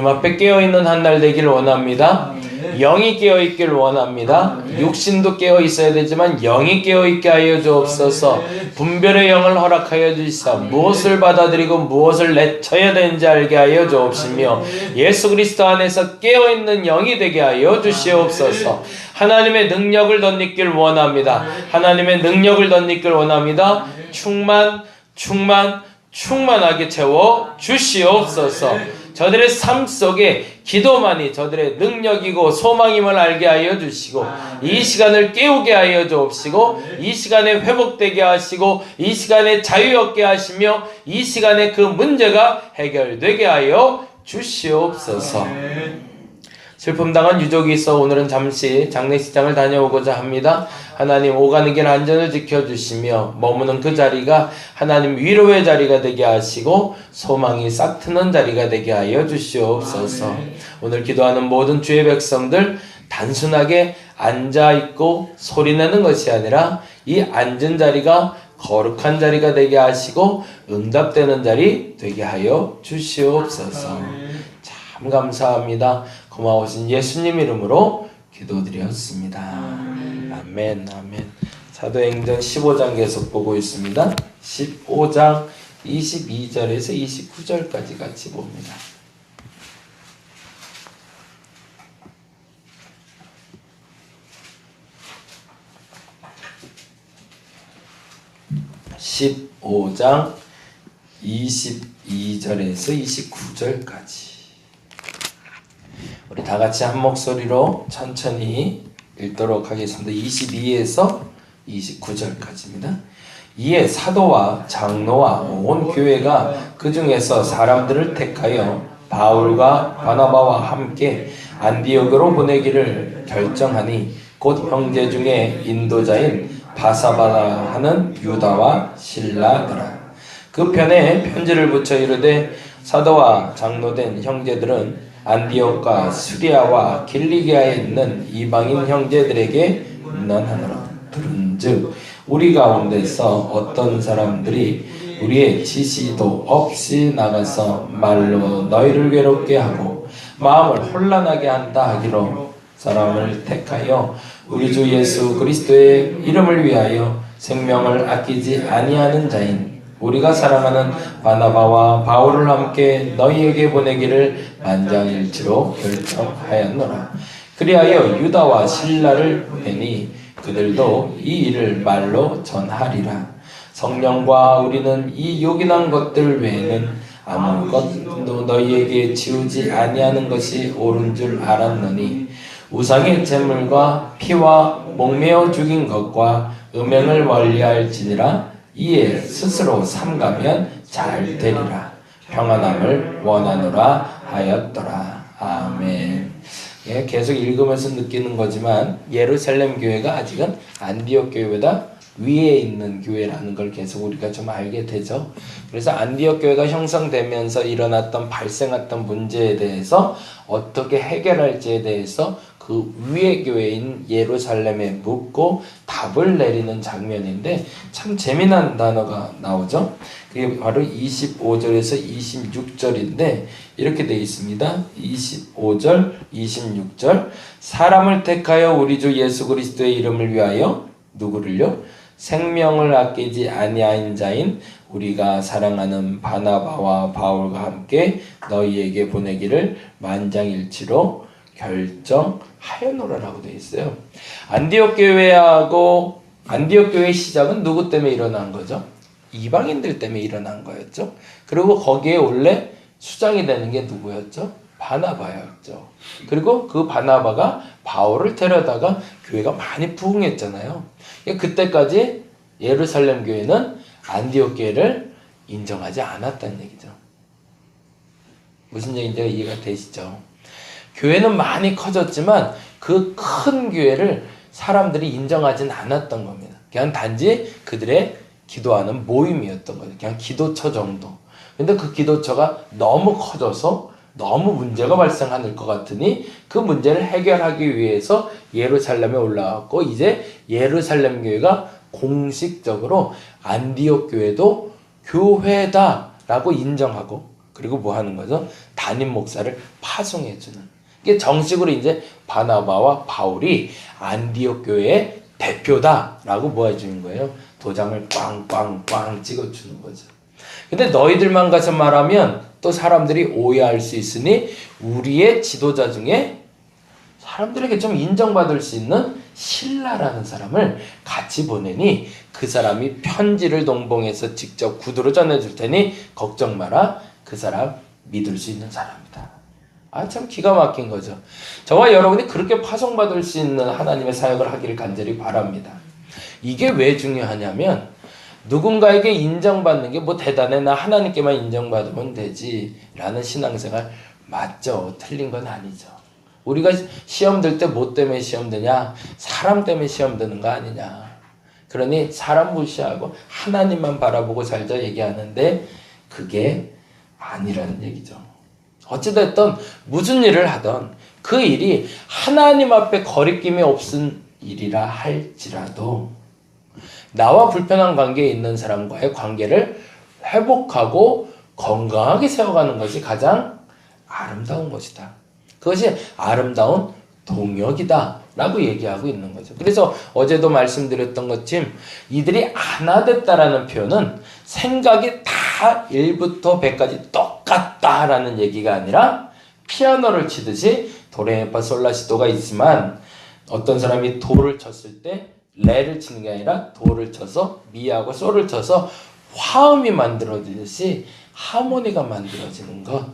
주님 앞에 깨어있는 한 날 되길 원합니다. 영이 깨어있길 원합니다. 육신도 깨어있어야 되지만 영이 깨어있게 하여 주옵소서. 분별의 영을 허락하여 주시사 무엇을 받아들이고 무엇을 내쳐야 되는지 알게 하여 주옵시며 예수 그리스도 안에서 깨어있는 영이 되게 하여 주시옵소서. 하나님의 능력을 덧입길 원합니다. 하나님의 능력을 덧입길 원합니다. 충만하게 채워 주시옵소서. 저들의 삶 속에 기도만이 저들의 능력이고 소망임을 알게 하여 주시고 이 시간을 깨우게 하여 주옵시고 이 시간에 회복되게 하시고 이 시간에 자유 얻게 하시며 이 시간에 그 문제가 해결되게 하여 주시옵소서. 슬픔당한 유족이 있어 오늘은 잠시 장례식장을 다녀오고자 합니다. 하나님 오가는 길 안전을 지켜주시며 머무는 그 자리가 하나님 위로의 자리가 되게 하시고 소망이 싹트는 자리가 되게 하여 주시옵소서. 오늘 기도하는 모든 주의 백성들 단순하게 앉아있고 소리내는 것이 아니라 이 앉은 자리가 거룩한 자리가 되게 하시고 응답되는 자리 되게 하여 주시옵소서. 참 감사합니다. 고마우신 예수님 이름으로 기도드렸습니다. 아멘. 사도행전 15장 계속 보고 있습니다. 15장 22절에서 29절까지 같이 봅니다. (15장) 22절에서 29절까지 우리 다같이 한 목소리로 천천히 읽도록 하겠습니다. 22에서 29절까지입니다. 이에 사도와 장로와 온 교회가 그 중에서 사람들을 택하여 바울과 바나바와 함께 안디옥으로 보내기를 결정하니 곧 형제 중에 인도자인 바사바라 하는 유다와 실라더라. 그 편에 편지를 붙여 이르되 사도와 장로된 형제들은 안디옥과 수리아와 길리기아에 있는 이방인 형제들에게 문안하노라. 들은즉 우리 가운데서 어떤 사람들이 우리의 지시도 없이 나가서 말로 너희를 괴롭게 하고 마음을 혼란하게 한다 하기로 사람을 택하여 우리 주 예수 그리스도의 이름을 위하여 생명을 아끼지 아니하는 자인 우리가 사랑하는 바나바와 바울을 함께 너희에게 보내기를 만장일치로 결정하였노라. 그리하여 유다와 실라를 보내니 그들도 이 일을 말로 전하리라. 성령과 우리는 이 요긴한 것들 외에는 아무것도 너희에게 지우지 아니하는 것이 옳은 줄 알았노니 우상의 제물과 피와 목매어 죽인 것과 음행을 멀리할지니라. 이에 스스로 삼가면 잘 되리라. 평안함을 원하노라 하였더라. 아멘. 예, 계속 읽으면서 느끼는 거지만 예루살렘 교회가 아직은 안디옥 교회보다 위에 있는 교회라는 걸 계속 우리가 좀 알게 되죠. 그래서 안디옥 교회가 형성되면서 일어났던 발생했던 문제에 대해서 어떻게 해결할지에 대해서 그 위의 교회인 예루살렘에 묻고 답을 내리는 장면인데 참 재미난 단어가 나오죠. 그게 바로 25절에서 26절인데 이렇게 되어 있습니다. 25절, 26절 사람을 택하여 우리 주 예수 그리스도의 이름을 위하여 누구를요? 생명을 아끼지 아니하인 자인 우리가 사랑하는 바나바와 바울과 함께 너희에게 보내기를 만장일치로 결정하였노라라고 되어 있어요. 안디옥 교회하고 안디옥 교회의 시작은 누구 때문에 일어난 거죠? 이방인들 때문에 일어난 거였죠. 그리고 거기에 원래 수장이 되는 게 누구였죠? 바나바였죠. 그리고 그 바나바가 바울을 데려다가 교회가 많이 부흥했잖아요. 그때까지 예루살렘 교회는 안디옥 교회를 인정하지 않았다는 얘기죠. 무슨 얘기인지 이해가 되시죠? 교회는 많이 커졌지만 그 큰 교회를 사람들이 인정하진 않았던 겁니다. 그냥 단지 그들의 기도하는 모임이었던 거죠. 그냥 기도처 정도. 근데 그 기도처가 너무 커져서 너무 문제가 발생할 것 같으니 그 문제를 해결하기 위해서 예루살렘에 올라왔고 이제 예루살렘 교회가 공식적으로 안디옥 교회도 교회다라고 인정하고 그리고 뭐 하는 거죠? 담임 목사를 파송해주는. 이게 정식으로 이제 바나바와 바울이 안디옥 교회의 대표다라고 뭐 해주는 거예요? 도장을 꽝꽝꽝 찍어주는 거죠. 근데 너희들만 가서 말하면 또 사람들이 오해할 수 있으니 우리의 지도자 중에 사람들에게 좀 인정받을 수 있는 신라라는 사람을 같이 보내니 그 사람이 편지를 동봉해서 직접 구두로 전해줄 테니 걱정 마라. 그 사람 믿을 수 있는 사람이다. 아, 참 기가 막힌 거죠. 저와 여러분이 그렇게 파송받을 수 있는 하나님의 사역을 하기를 간절히 바랍니다. 이게 왜 중요하냐면 누군가에게 인정받는 게 뭐 대단해, 나 하나님께만 인정받으면 되지 라는 신앙생활 맞죠? 틀린 건 아니죠. 우리가 시험 들 때 뭐 때문에 시험 드냐? 사람 때문에 시험 드는 거 아니냐. 그러니 사람 무시하고 하나님만 바라보고 살자 얘기하는데 그게 아니라는 얘기죠. 어찌됐든 무슨 일을 하든 그 일이 하나님 앞에 거리낌이 없은 일이라 할지라도 나와 불편한 관계에 있는 사람과의 관계를 회복하고 건강하게 세워가는 것이 가장 아름다운 것이다. 그것이 아름다운 동역이다 라고 얘기하고 있는 거죠. 그래서 어제도 말씀드렸던 것처럼 이들이 하나 됐다라는 표현은 생각이 다 1부터 100까지 똑같다라는 얘기가 아니라 피아노를 치듯이 도레미파 솔라시도가 있지만 어떤 사람이 도를 쳤을 때 레를 치는 게 아니라 도를 쳐서 미하고 솔을 쳐서 화음이 만들어지듯이 하모니가 만들어지는 것,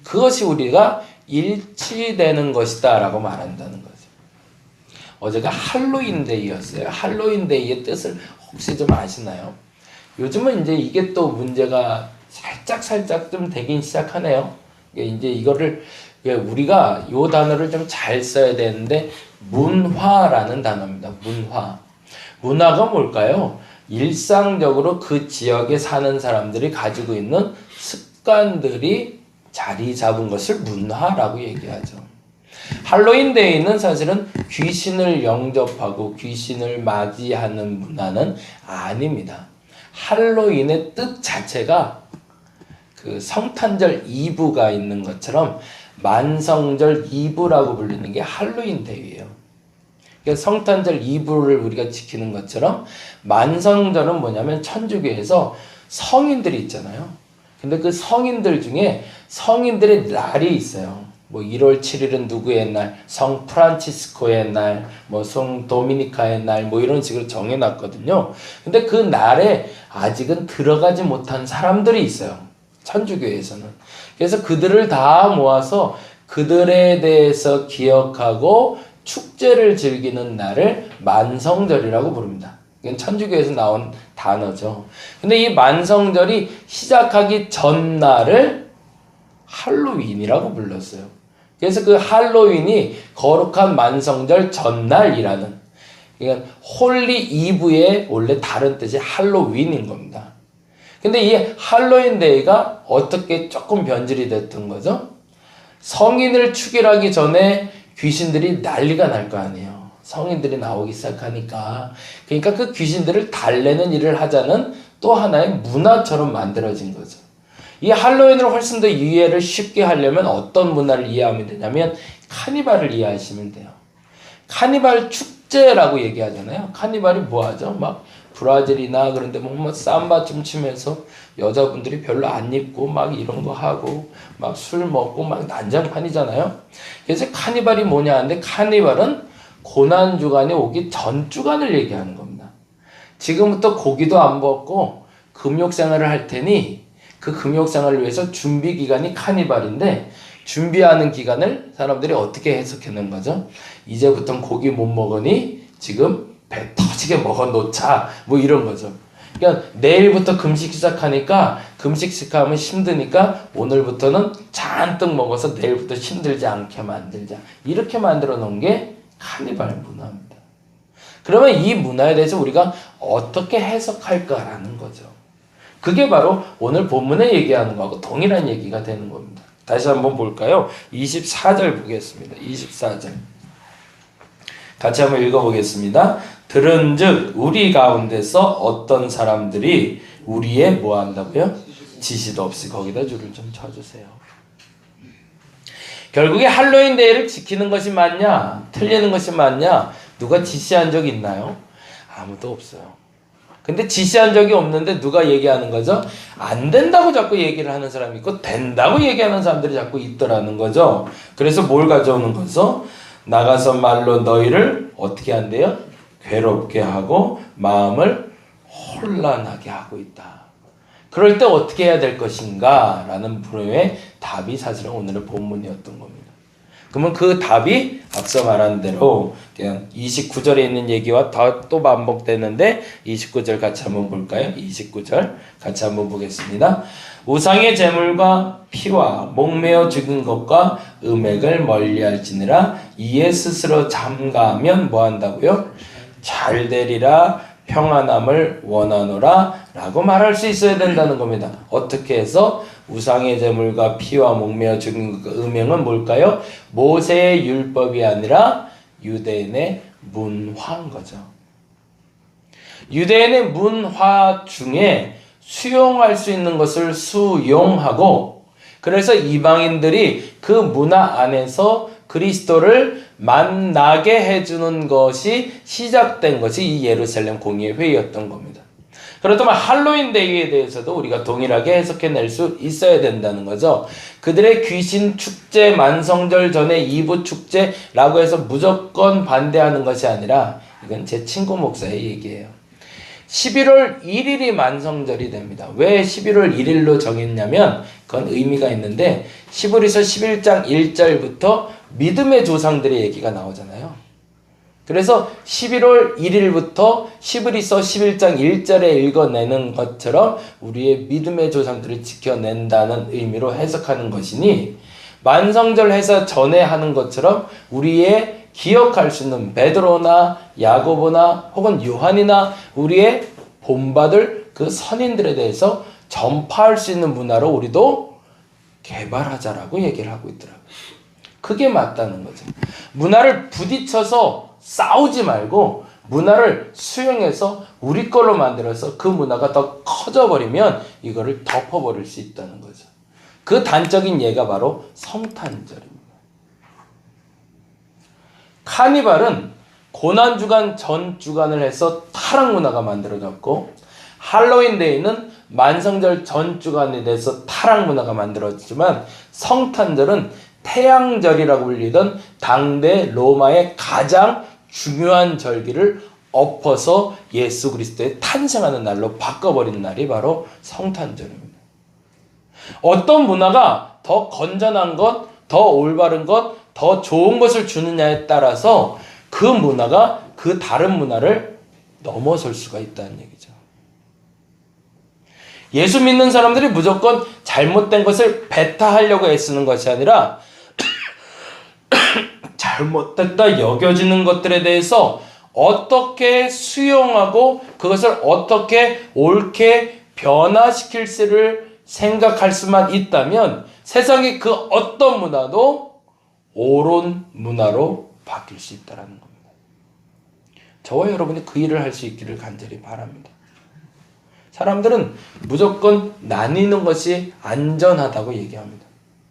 그것이 우리가 일치되는 것이다 라고 말한다는 거죠. 어제가 할로윈데이였어요. 할로윈데이의 뜻을 혹시 좀 아시나요? 요즘은 이제 이게 또 문제가 살짝 좀 되긴 시작하네요. 이제 이거를 우리가 요 단어를 좀 잘 써야 되는데 문화라는 단어입니다. 문화. 문화가 뭘까요? 일상적으로 그 지역에 사는 사람들이 가지고 있는 습관들이 자리 잡은 것을 문화라고 얘기하죠. 할로윈데이는 사실은 귀신을 영접하고 귀신을 맞이하는 문화는 아닙니다. 할로윈의 뜻 자체가 그 성탄절 이브가 있는 것처럼 만성절 이브라고 불리는 게 할로윈데이예요. 그러니까 성탄절 이브를 우리가 지키는 것처럼 만성절은 뭐냐면 천주교에서 성인들이 있잖아요. 근데 그 성인들 중에 성인들의 날이 있어요. 뭐 1월 7일은 누구의 날, 성 프란치스코의 날, 뭐 성 도미니카의 날, 뭐 이런 식으로 정해놨거든요. 근데 그 날에 아직은 들어가지 못한 사람들이 있어요. 천주교에서는. 그래서 그들을 다 모아서 그들에 대해서 기억하고 축제를 즐기는 날을 만성절이라고 부릅니다. 이건 천주교에서 나온 단어죠. 근데 이 만성절이 시작하기 전날을 할로윈이라고 불렀어요. 그래서 그 할로윈이 거룩한 만성절 전날이라는, 그러니까 홀리 이브의 원래 다른 뜻이 할로윈인 겁니다. 근데 이 할로윈데이가 어떻게 조금 변질이 됐던 거죠? 성인을 축일하기 전에 귀신들이 난리가 날 거 아니에요. 성인들이 나오기 시작하니까. 그러니까 그 귀신들을 달래는 일을 하자는 또 하나의 문화처럼 만들어진 거죠. 이 할로윈을 훨씬 더 이해를 쉽게 하려면 어떤 문화를 이해하면 되냐면 카니발을 이해하시면 돼요. 카니발 축제라고 얘기하잖아요. 카니발이 뭐하죠? 막 브라질이나 그런데 뭐 삼바 좀 추면서 여자분들이 별로 안 입고 막 이런 거 하고 막 술 먹고 막 난장판이잖아요. 그래서 카니발이 뭐냐 하는데 카니발은 고난주간이 오기 전 주간을 얘기하는 겁니다. 지금부터 고기도 안 먹고 금욕생활을 할 테니 그 금욕생활을 위해서 준비 기간이 카니발인데 준비하는 기간을 사람들이 어떻게 해석하는 거죠? 이제부터는 고기 못 먹으니 지금 배 터지게 먹어 놓자 뭐 이런 거죠. 그러니까 내일부터 금식 시작하니까 금식 시작하면 힘드니까 오늘부터는 잔뜩 먹어서 내일부터 힘들지 않게 만들자. 이렇게 만들어 놓은 게 카니발 문화입니다. 그러면 이 문화에 대해서 우리가 어떻게 해석할까라는 거죠. 그게 바로 오늘 본문에 얘기하는 거하고 동일한 얘기가 되는 겁니다. 다시 한번 볼까요? 24절 보겠습니다. 24절. 같이 한번 읽어보겠습니다. 들은즉 우리 가운데서 어떤 사람들이 우리의 뭐 한다고요? 지시도 없이, 거기다 줄을 좀 쳐주세요. 결국에 할로윈 데이를 지키는 것이 맞냐? 틀리는 것이 맞냐? 누가 지시한 적이 있나요? 아무도 없어요. 근데 지시한 적이 없는데 누가 얘기하는 거죠? 안 된다고 자꾸 얘기를 하는 사람이 있고 된다고 얘기하는 사람들이 자꾸 있더라는 거죠. 그래서 뭘 가져오는 거죠? 나가서 말로 너희를 어떻게 한대요? 괴롭게 하고 마음을 혼란하게 하고 있다. 그럴 때 어떻게 해야 될 것인가? 라는 분의 답이 사실은 오늘의 본문이었던 겁니다. 그러면 그 답이 앞서 말한 대로 그냥 29절에 있는 얘기와 또 반복되는데 29절 같이 한번 볼까요? 29절 같이 한번 보겠습니다. 우상의 제물과 피와 목매어 죽인 것과 음액을 멀리할지니라 이에 스스로 잠가하면 뭐한다고요? 잘 되리라 평안함을 원하노라 라고 말할 수 있어야 된다는 겁니다. 어떻게 해서? 우상의 제물과 피와 목매어 죽인 음행은 뭘까요? 모세의 율법이 아니라 유대인의 문화인 거죠. 유대인의 문화 중에 수용할 수 있는 것을 수용하고 그래서 이방인들이 그 문화 안에서 그리스도를 만나게 해주는 것이 시작된 것이 이 예루살렘 공의회 회의였던 겁니다. 그렇다면 할로윈 데이에 대해서도 우리가 동일하게 해석해낼 수 있어야 된다는 거죠. 그들의 귀신 축제, 만성절 전에 2부 축제라고 해서 무조건 반대하는 것이 아니라 이건 제 친구 목사의 얘기예요. 11월 1일이 만성절이 됩니다. 왜 11월 1일로 정했냐면 그건 의미가 있는데 히브리서 11장 1절부터 믿음의 조상들의 얘기가 나오잖아요. 그래서 11월 1일부터 히브리서 11장 1절에 읽어내는 것처럼 우리의 믿음의 조상들을 지켜낸다는 의미로 해석하는 것이니 만성절 해서 전에 하는 것처럼 우리의 기억할 수 있는 베드로나 야고보나 혹은 요한이나 우리의 본받을 그 선인들에 대해서 전파할 수 있는 문화로 우리도 개발하자라고 얘기를 하고 있더라고요. 그게 맞다는 거죠. 문화를 부딪혀서 싸우지 말고 문화를 수용해서 우리 걸로 만들어서 그 문화가 더 커져버리면 이거를 덮어버릴 수 있다는 거죠. 그 단적인 예가 바로 성탄절입니다. 카니발은 고난주간 전 주간을 해서 타락 문화가 만들어졌고 할로윈 데이는 만성절 전 주간에 대해서 타락 문화가 만들어졌지만 성탄절은 태양절이라고 불리던 당대 로마의 가장 중요한 절기를 엎어서 예수 그리스도의 탄생하는 날로 바꿔버린 날이 바로 성탄절입니다. 어떤 문화가 더 건전한 것, 더 올바른 것, 더 좋은 것을 주느냐에 따라서 그 문화가 그 다른 문화를 넘어설 수가 있다는 얘기죠. 예수 믿는 사람들이 무조건 잘못된 것을 배타하려고 애쓰는 것이 아니라 잘못됐다 여겨지는 것들에 대해서 어떻게 수용하고 그것을 어떻게 옳게 변화시킬지를 생각할 수만 있다면 세상의 그 어떤 문화도 옳은 문화로 바뀔 수 있다는 겁니다. 저와 여러분이 그 일을 할 수 있기를 간절히 바랍니다. 사람들은 무조건 나뉘는 것이 안전하다고 얘기합니다.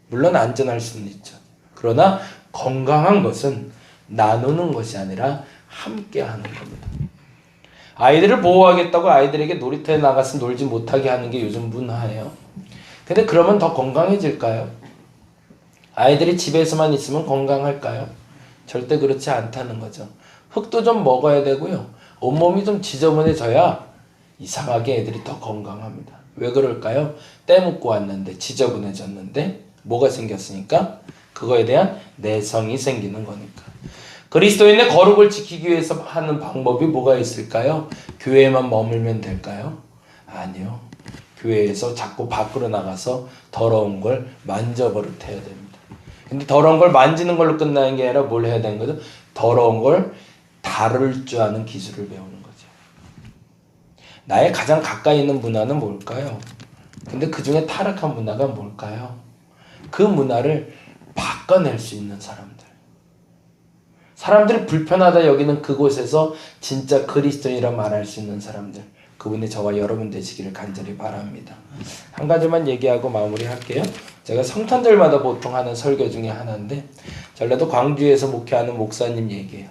물론 안전할 수는 있죠. 그러나 건강한 것은 나누는 것이 아니라 함께 하는 겁니다. 아이들을 보호하겠다고 아이들에게 놀이터에 나가서 놀지 못하게 하는 게 요즘 문화예요. 근데 그러면 더 건강해질까요? 아이들이 집에서만 있으면 건강할까요? 절대 그렇지 않다는 거죠. 흙도 좀 먹어야 되고요. 온몸이 좀 지저분해져야 이상하게 애들이 더 건강합니다. 왜 그럴까요? 때 묻고 왔는데 지저분해졌는데 뭐가 생겼으니까? 그거에 대한 내성이 생기는 거니까. 그리스도인의 거룩을 지키기 위해서 하는 방법이 뭐가 있을까요? 교회에만 머물면 될까요? 아니요. 교회에서 자꾸 밖으로 나가서 더러운 걸 만져버릇해야 됩니다. 근데 더러운 걸 만지는 걸로 끝나는 게 아니라 뭘 해야 되는 거죠? 더러운 걸 다룰 줄 아는 기술을 배우는 거죠. 나의 가장 가까이 있는 문화는 뭘까요? 근데 그 중에 타락한 문화가 뭘까요? 그 문화를 바꿔낼 수 있는 사람들. 사람들이 불편하다 여기는 그곳에서 진짜 그리스도인이라 말할 수 있는 사람들. 그분이 저와 여러분 되시기를 간절히 바랍니다. 한 가지만 얘기하고 마무리할게요. 제가 성탄절마다 보통 하는 설교 중에 하나인데 전라도 광주에서 목회하는 목사님 얘기예요.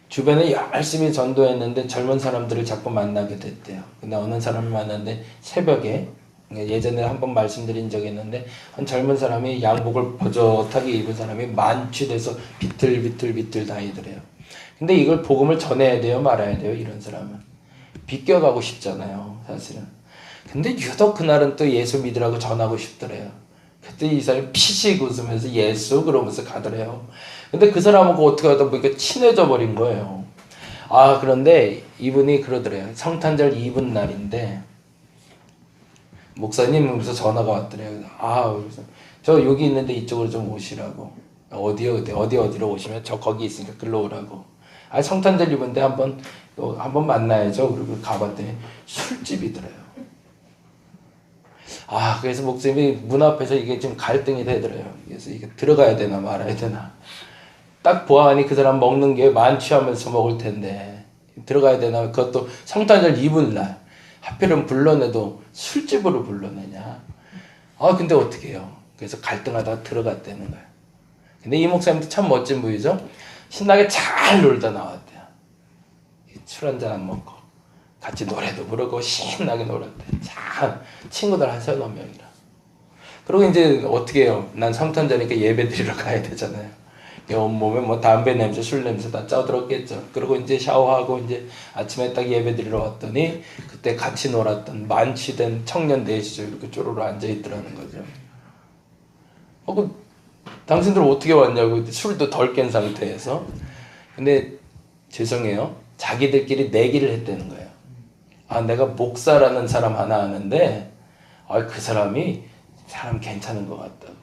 주변에 열심히 전도했는데 젊은 사람들을 자꾸 만나게 됐대요. 근데 어느 사람을 만났는데 새벽에, 예전에 한번 말씀드린 적이 있는데 한 젊은 사람이 양복을 버젓하게 입은 사람이 만취돼서 비틀비틀 다니더래요. 근데 이걸 복음을 전해야 돼요, 말아야 돼요? 이런 사람은 비껴가고 싶잖아요, 사실은. 근데 유독 그날은 또 예수 믿으라고 전하고 싶더래요. 그때 이 사람이 피식 웃으면서 예수 그러면서 가더래요. 근데 그 사람하고 어떻게 하다 보니까 친해져 버린 거예요. 그런데 이분이 그러더래요. 성탄절 이분 날인데 목사님 하면서 전화가 왔더래요. 그래서 저 여기 있는데 이쪽으로 좀 오시라고. 어디로 오시면 저 거기 있으니까 글로 오라고. 성탄절 이분인데 한번 만나야죠. 그리고 가봤더니 술집이더래요. 그래서 목사님이 문 앞에서 이게 좀 갈등이 되더래요. 그래서 이게 들어가야 되나 말아야 되나. 딱 보아하니 그 사람 먹는 게 만취하면서 먹을 텐데 들어가야 되나. 그것도 성탄절 이분 날 하필은 불러내도 술집으로 불러내냐. 근데 어떻게 해요. 그래서 갈등하다가 들어갔다는 거예요. 근데 이 목사님도 참 멋진 분이죠. 신나게 잘 놀다 나왔대요. 술 한잔 안 먹고 같이 노래도 부르고 신나게 놀았대. 참 친구들 한 3-4명이라. 그리고 이제 어떻게 해요. 난 성탄절이니까 예배 드리러 가야 되잖아요. 온몸에 뭐 담배 냄새, 술 냄새 다 짜들었겠죠. 그리고 이제 샤워하고 이제 아침에 딱 예배 드리러 왔더니 그때 같이 놀았던 만취된 청년 넷이죠. 이렇게 쪼로로 앉아있더라는 거죠. 당신들 어떻게 왔냐고. 술도 덜 깬 상태에서. 근데 죄송해요. 자기들끼리 내기를 했다는 거예요. 내가 목사라는 사람 하나 아는데 그 사람이 사람 괜찮은 것 같다고.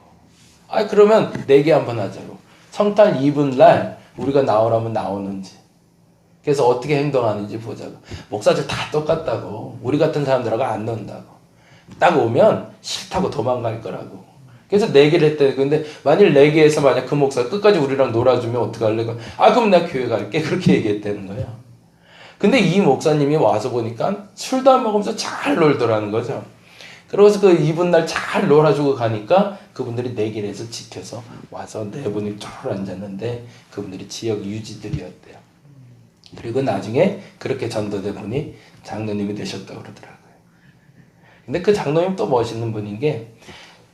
그러면 내기 한번 하자고. 성탄 이분 날 우리가 나오라면 나오는지. 그래서 어떻게 행동하는지 보자고. 목사들 다 똑같다고. 우리 같은 사람들하고 안 논다고. 딱 오면 싫다고 도망갈 거라고. 그래서 내기를 했대. 근데 만일 내기에서 만약 그 목사가 끝까지 우리랑 놀아주면 어떡할래? 그럼 내가 교회 갈게. 그렇게 얘기했다는 거예요. 근데 이 목사님이 와서 보니까 술도 안 먹으면서 잘 놀더라는 거죠. 그래서 그 이분 날 잘 놀아주고 가니까 그분들이 내기를 해서 지켜서 와서 네 분이 쭉 앉았는데 그분들이 지역 유지들이었대요. 그리고 나중에 그렇게 전도된 분이 장로님이 되셨다고 그러더라고요. 근데 그 장로님 또 멋있는 분인 게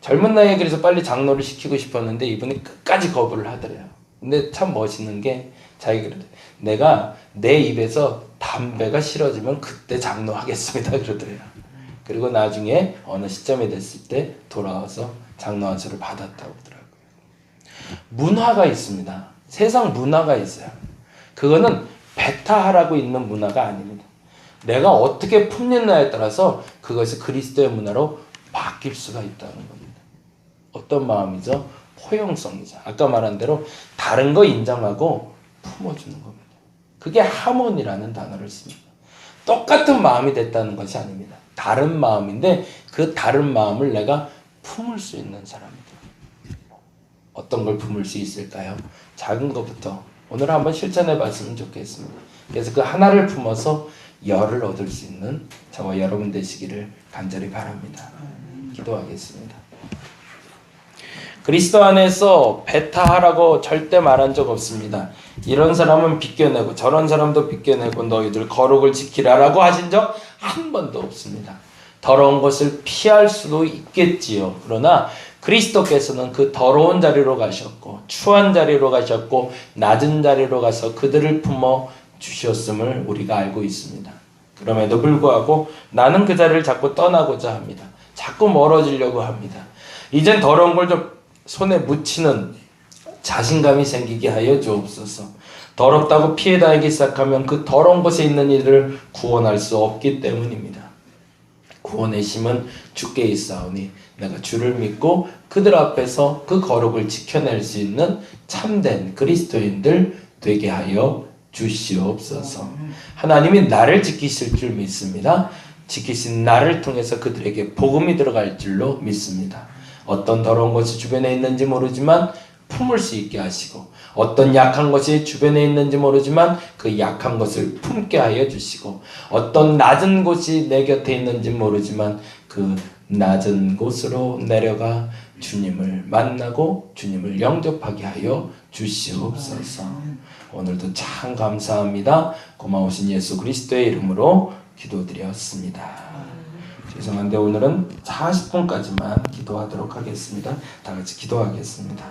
젊은 나이에 그래서 빨리 장로를 시키고 싶었는데 이분이 끝까지 거부를 하더래요. 근데 참 멋있는 게 자기가 그러더래요. 내가 내 입에서 담배가 싫어지면 그때 장로하겠습니다 그러더래요. 그리고 나중에 어느 시점이 됐을 때 돌아와서 장로 안수를 받았다고 하더라고요. 문화가 있습니다. 세상 문화가 있어요. 그거는 배타하라고 있는 문화가 아닙니다. 내가 어떻게 품느냐에 따라서 그것이 그리스도의 문화로 바뀔 수가 있다는 겁니다. 어떤 마음이죠? 포용성이죠. 아까 말한 대로 다른 거 인정하고 품어주는 겁니다. 그게 하모니라는 단어를 씁니다. 똑같은 마음이 됐다는 것이 아닙니다. 다른 마음인데 그 다른 마음을 내가 품을 수 있는 사람이다. 어떤 걸 품을 수 있을까요? 작은 것부터 오늘 한번 실천해 봤으면 좋겠습니다. 그래서 그 하나를 품어서 열을 얻을 수 있는 저와 여러분 되시기를 간절히 바랍니다. 기도하겠습니다. 그리스도 안에서 배타하라고 절대 말한 적 없습니다. 이런 사람은 비껴내고 저런 사람도 비껴내고 너희들 거룩을 지키라라고 하신 적 한 번도 없습니다. 더러운 것을 피할 수도 있겠지요. 그러나 그리스도께서는 그 더러운 자리로 가셨고 추한 자리로 가셨고 낮은 자리로 가서 그들을 품어 주셨음을 우리가 알고 있습니다. 그럼에도 불구하고 나는 그 자리를 자꾸 떠나고자 합니다. 자꾸 멀어지려고 합니다. 이젠 더러운 걸 좀 손에 묻히는 자신감이 생기게 하여 주옵소서. 더럽다고 피해 다니기 시작하면 그 더러운 곳에 있는 이들을 구원할 수 없기 때문입니다. 구원의 힘은 주께 있사오니 내가 주를 믿고 그들 앞에서 그 거룩을 지켜낼 수 있는 참된 그리스도인들 되게 하여 주시옵소서. 하나님이 나를 지키실 줄 믿습니다. 지키신 나를 통해서 그들에게 복음이 들어갈 줄로 믿습니다. 어떤 더러운 것이 주변에 있는지 모르지만 품을 수 있게 하시고 어떤 약한 것이 주변에 있는지 모르지만 그 약한 것을 품게 하여 주시고 어떤 낮은 곳이 내 곁에 있는지 모르지만 그 낮은 곳으로 내려가 주님을 만나고 주님을 영접하게 하여 주시옵소서. 오늘도 참 감사합니다. 고마우신 예수 그리스도의 이름으로 기도드렸습니다. 죄송한데 오늘은 40분까지만 기도하도록 하겠습니다. 다 같이 기도하겠습니다.